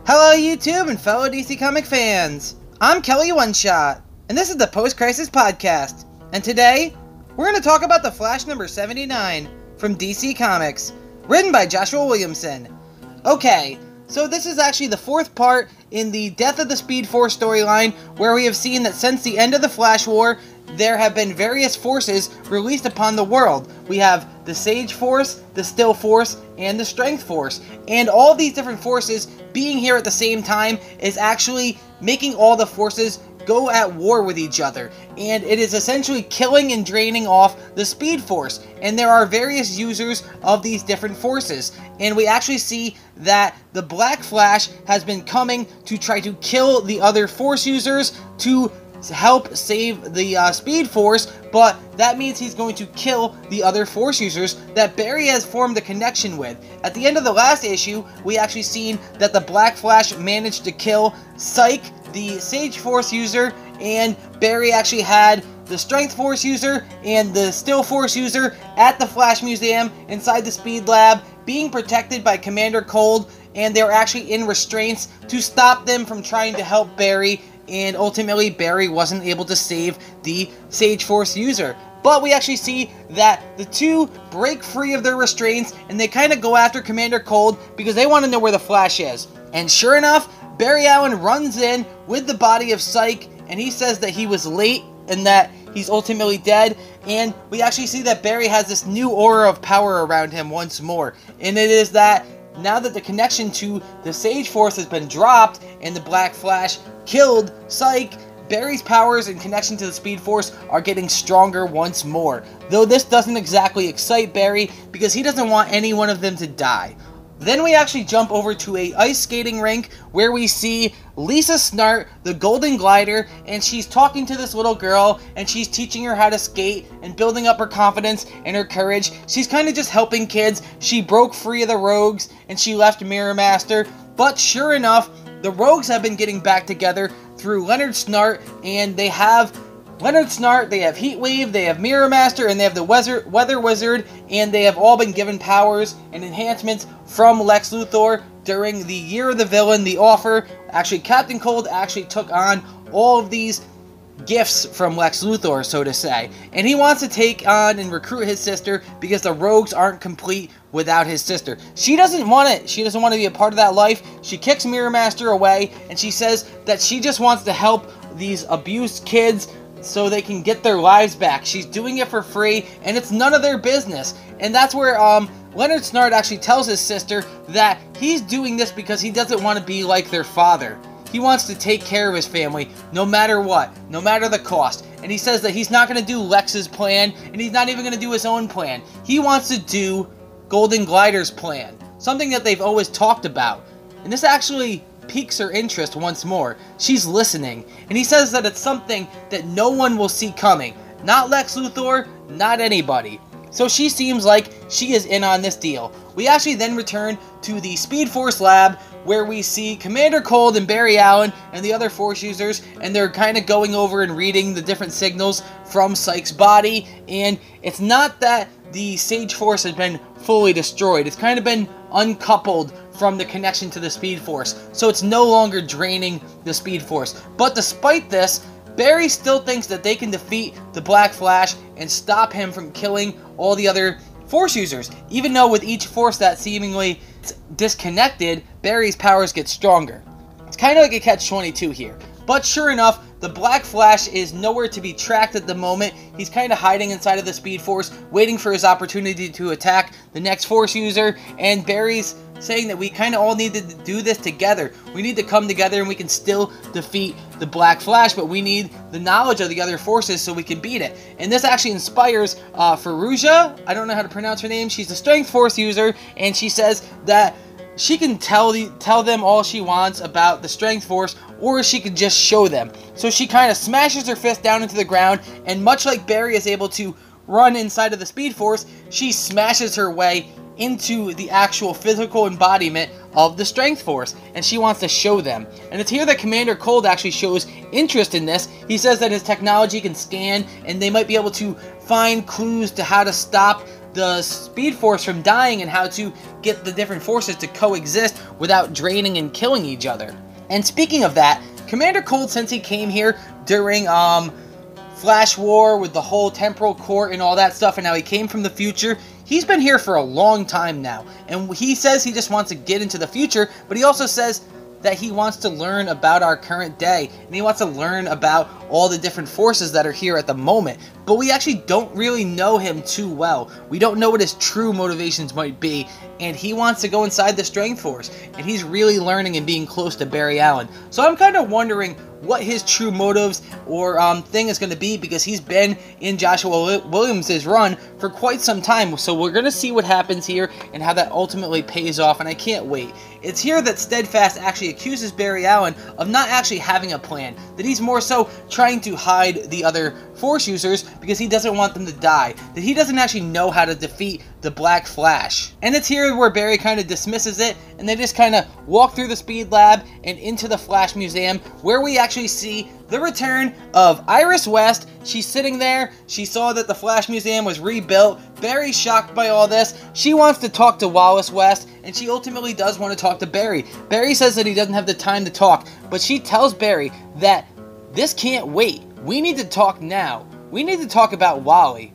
Hello YouTube and fellow DC Comic fans! I'm Kelly One Shot, and this is the Post-Crisis Podcast. And today, we're going to talk about The Flash number 79 from DC Comics, written by Joshua Williamson. Okay, so this is actually the fourth part in the Death of the Speed Force storyline, where we have seen that since the end of the Flash War, there have been various forces released upon the world. We have the Sage Force, the Still Force, and the Strength Force. And all these different forces being here at the same time is actually making all the forces go at war with each other. And it is essentially killing and draining off the Speed Force. And there are various users of these different forces. And we actually see that the Black Flash has been coming to try to kill the other force users to help save the Speed Force, but that means he's going to kill the other Force users that Barry has formed a connection with. At the end of the last issue, we actually seen that the Black Flash managed to kill Psyche, the Sage Force user, and Barry actually had the Strength Force user and the Still Force user at the Flash Museum inside the Speed Lab, being protected by Commander Cold, and they were actually in restraints to stop them from trying to help Barry. And ultimately, Barry wasn't able to save the Sage Force user. But we actually see that the two break free of their restraints, and they kind of go after Commander Cold because they want to know where the Flash is. And sure enough, Barry Allen runs in with the body of Psyche, and he says that he was late and that he's ultimately dead. And we actually see that Barry has this new aura of power around him once more. And it is that now that the connection to the Sage Force has been dropped and the Black Flash killed Psyche, Barry's powers and connection to the Speed Force are getting stronger once more. Though this doesn't exactly excite Barry because he doesn't want any one of them to die. Then we actually jump over to a ice skating rink where we see Lisa Snart, the Golden Glider, and she's talking to this little girl and she's teaching her how to skate and building up her confidence and her courage. She's kind of just helping kids. She broke free of the Rogues and she left Mirror Master, but sure enough, the Rogues have been getting back together through Leonard Snart, and they have Leonard Snart, they have Heatwave, they have Mirror Master, and they have the Weather Wizard, and they have all been given powers and enhancements from Lex Luthor during the Year of the Villain, the offer. Actually, Captain Cold actually took on all of these gifts from Lex Luthor, so to say. And he wants to take on and recruit his sister because the Rogues aren't complete without his sister. She doesn't want it. She doesn't want to be a part of that life. She kicks Mirror Master away, and she says that she just wants to help these abused kids so they can get their lives back. She's doing it for free, and it's none of their business. And that's where Leonard Snart actually tells his sister that he's doing this because he doesn't want to be like their father. He wants to take care of his family no matter what, no matter the cost. And he says that he's not going to do Lex's plan, and he's not even going to do his own plan. He wants to do Golden Glider's plan, something that they've always talked about. And this actually piques her interest once more. She's listening, and he says that it's something that no one will see coming. Not Lex Luthor, not anybody. So she seems like she is in on this deal. We actually then return to the Speed Force lab where we see Commander Cold and Barry Allen and the other Force users, and they're kind of going over and reading the different signals from Psyche's body. And it's not that the Sage Force has been fully destroyed. It's kind of been uncoupled from the connection to the Speed Force, so it's no longer draining the Speed Force. But despite this, Barry still thinks that they can defeat the Black Flash and stop him from killing all the other Force users, even though with each force that seemingly disconnected, Barry's powers get stronger. It's kind of like a catch-22 here. But sure enough, the Black Flash is nowhere to be tracked at the moment. He's kind of hiding inside of the Speed Force, waiting for his opportunity to attack the next Force user, and Barry's saying that we kind of all need to do this together. We need to come together and we can still defeat the Black Flash, but we need the knowledge of the other forces so we can beat it. And this actually inspires Faruja. I don't know how to pronounce her name. She's the Strength Force user, and she says that she can tell them all she wants about the Strength Force, or she can just show them. So she kind of smashes her fist down into the ground, and much like Barry is able to run inside of the Speed Force, she smashes her way into the actual physical embodiment of the Strength Force, and she wants to show them. And it's here that Commander Cold actually shows interest in this. He says that his technology can scan, and they might be able to find clues to how to stop the Speed Force from dying and how to get the different forces to coexist without draining and killing each other. And speaking of that, Commander Cold, since he came here during Flash War with the whole temporal court and all that stuff, and how he came from the future, he's been here for a long time now. And he says he just wants to get into the future, but he also says that he wants to learn about our current day, and he wants to learn about all the different forces that are here at the moment. But we actually don't really know him too well. We don't know what his true motivations might be, and he wants to go inside the Strength Force, and he's really learning and being close to Barry Allen. So I'm kind of wondering what his true motives or thing is going to be, because he's been in Joshua Williams' run for quite some time. So we're going to see what happens here and how that ultimately pays off, and I can't wait. It's here that Steadfast actually accuses Barry Allen of not actually having a plan, that he's more so trying to hide the other Force users because he doesn't want them to die, that he doesn't actually know how to defeat the Black Flash. And it's here where Barry kind of dismisses it, and they just kind of walk through the Speed Lab and into the Flash Museum, where we actually see the return of Iris West. She's sitting there. She saw that the Flash Museum was rebuilt. Barry's shocked by all this. She wants to talk to Wally West, and she ultimately does want to talk to Barry. Barry says that he doesn't have the time to talk, but she tells Barry that this can't wait. We need to talk now. We need to talk about Wally.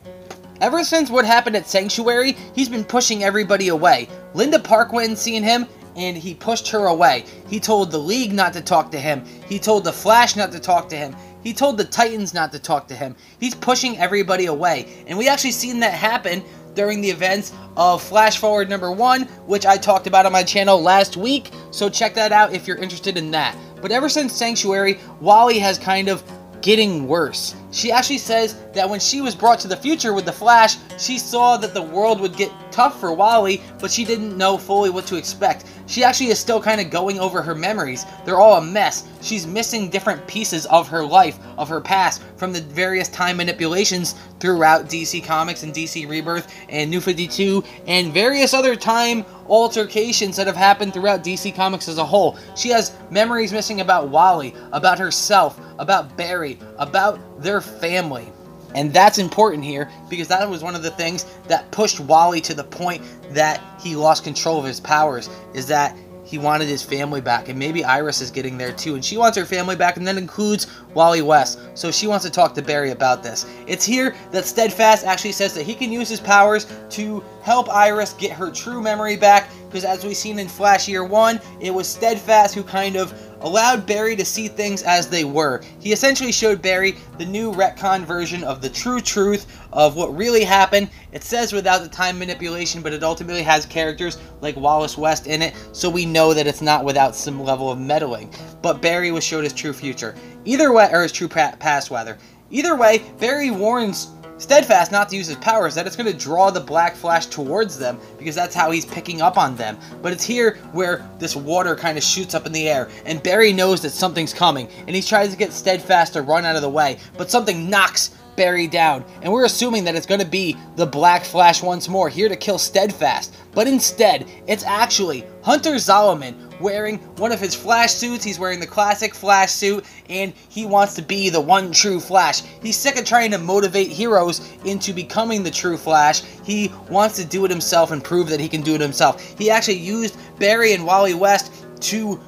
Ever since what happened at Sanctuary, he's been pushing everybody away. Linda Park went and seen him, and he pushed her away. He told the League not to talk to him. He told the Flash not to talk to him. He told the Titans not to talk to him. He's pushing everybody away. And we actually seen that happen during the events of Flash Forward number 1, which I talked about on my channel last week. So check that out if you're interested in that. But ever since Sanctuary, Wally has kind of getting worse. She actually says that when she was brought to the future with the Flash, she saw that the world would get tough for Wally, but she didn't know fully what to expect. She actually is still kind of going over her memories. They're all a mess. She's missing different pieces of her life, of her past, from the various time manipulations throughout DC Comics and DC Rebirth and New 52 and various other time altercations that have happened throughout DC Comics as a whole. She has memories missing about Wally, about herself, about Barry, about their family. And that's important here, because that was one of the things that pushed Wally to the point that he lost control of his powers, is that he wanted his family back. And maybe Iris is getting there too, and she wants her family back, and that includes Wally West. So she wants to talk to Barry about this. It's here that Steadfast actually says that he can use his powers to help Iris get her true memory back, because as we've seen in Flash Year 1, it was Steadfast who kind of allowed Barry to see things as they were. He essentially showed Barry the new retcon version of the true truth of what really happened. It says without the time manipulation, but it ultimately has characters like Wally West in it, so we know that it's not without some level of meddling. But Barry was showed his true future. Either way, or his true past, rather. Either way, Barry warns Steadfast not to use his powers, that it's going to draw the Black Flash towards them, because that's how he's picking up on them. But it's here where this water kind of shoots up in the air, and Barry knows that something's coming, and he tries to get Steadfast to run out of the way, but something knocks Barry down, and we're assuming that it's going to be the Black Flash once more, here to kill Steadfast. But instead, it's actually Hunter Zolomon wearing one of his Flash suits. He's wearing the classic Flash suit, and he wants to be the one true Flash. He's sick of trying to motivate heroes into becoming the true Flash. He wants to do it himself and prove that he can do it himself. He actually used Barry and Wally West to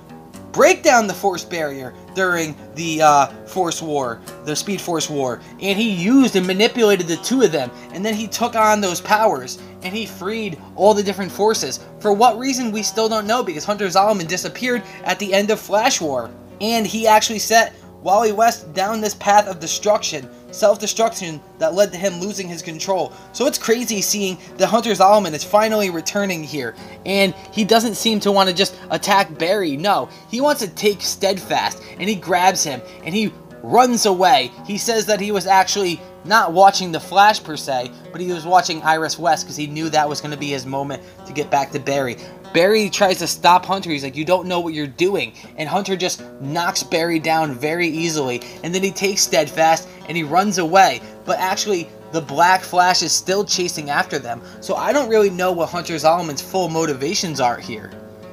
break down the Force barrier during the Force War, the Speed Force War, and he used and manipulated the two of them, and then he took on those powers, and he freed all the different forces. For what reason, we still don't know, because Hunter Zolomon disappeared at the end of Flash War, and he actually set Wally West down this path of destruction, self-destruction, that led to him losing his control. So it's crazy seeing that Hunter Zolomon is finally returning here, and he doesn't seem to want to just attack Barry. No, he wants to take Steadfast, and he grabs him, and he runs away. He says that he was actually not watching the Flash per se, but he was watching Iris West, because he knew that was going to be his moment to get back to Barry. Barry tries to stop Hunter. He's like, you don't know what you're doing. And Hunter just knocks Barry down very easily. And then he takes Steadfast and he runs away. But actually, the Black Flash is still chasing after them. So I don't really know what Hunter Zolomon's full motivations are here,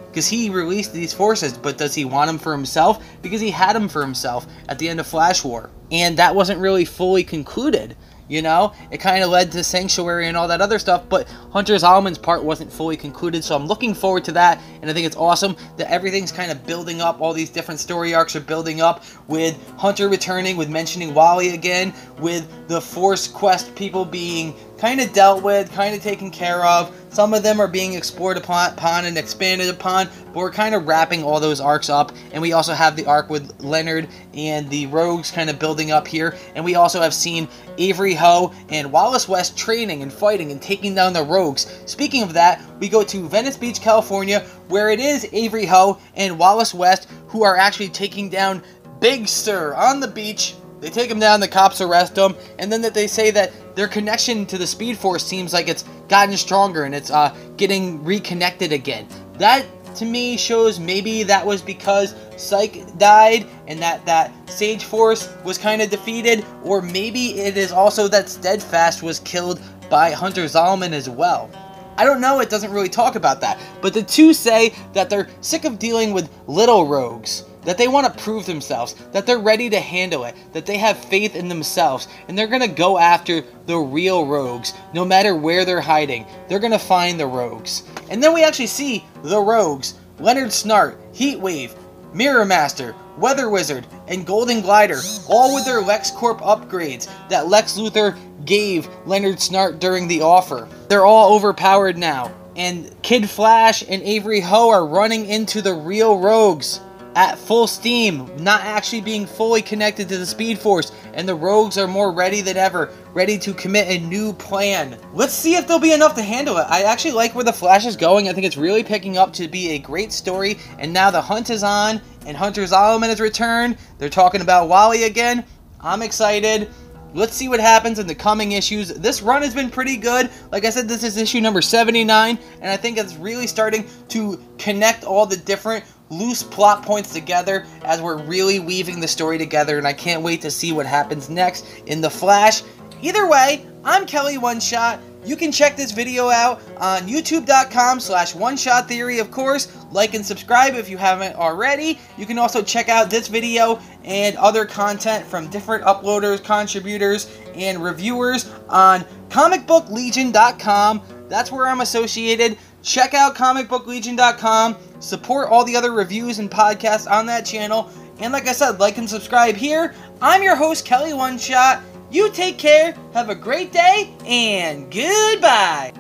because he released these forces, but does he want them for himself? Because he had them for himself at the end of Flash War. And that wasn't really fully concluded. You know, it kind of led to Sanctuary and all that other stuff, but Hunter Zolomon's part wasn't fully concluded, so I'm looking forward to that, and I think it's awesome that everything's kind of building up. All these different story arcs are building up, with Hunter returning, with mentioning Wally again, with the Force Quest people being kind of dealt with, kind of taken care of. Some of them are being explored upon and expanded upon, but we're kind of wrapping all those arcs up. And we also have the arc with Leonard and the Rogues kind of building up here. And we also have seen Avery Ho and Wally West training and fighting and taking down the Rogues. Speaking of that, we go to Venice Beach, California, where it is Avery Ho and Wally West who are actually taking down Big Sir on the beach. They take him down, the cops arrest him, and then they say that their connection to the Speed Force seems like it's gotten stronger and it's getting reconnected again. That, to me, shows maybe that was because Psyche died and that Sage Force was kind of defeated, or maybe it is also that Steadfast was killed by Hunter Zolomon as well. I don't know, it doesn't really talk about that, but the two say that they're sick of dealing with little rogues, that they want to prove themselves, that they're ready to handle it, that they have faith in themselves, and they're going to go after the real rogues. No matter where they're hiding, they're going to find the rogues. And then we actually see the rogues: Leonard Snart, Heatwave, Mirror Master, Weather Wizard, and Golden Glider, all with their LexCorp upgrades that Lex Luthor gave Leonard Snart during the offer. They're all overpowered now, and Kid Flash and Avery Ho are running into the real rogues at full steam, not actually being fully connected to the Speed Force, and the Rogues are more ready than ever, ready to commit a new plan. Let's see if there'll be enough to handle it. I actually like where the Flash is going. I think it's really picking up to be a great story, and now the hunt is on, and Hunter Zolomon has returned. They're talking about Wally again. I'm excited. Let's see what happens in the coming issues. This run has been pretty good. Like I said, this is issue number 79, and I think it's really starting to connect all the different loose plot points together as we're really weaving the story together, and I can't wait to see what happens next in The Flash. Either way, I'm Kelly One Shot. You can check this video out on youtube.com/OneShotTheory, of course. Like and subscribe if you haven't already. You can also check out this video and other content from different uploaders, contributors, and reviewers on comicbooklegion.com. That's where I'm associated. Check out comicbooklegion.com. Support all the other reviews and podcasts on that channel. And like I said, like and subscribe here. I'm your host, Kelly One Shot. You take care, have a great day, and goodbye!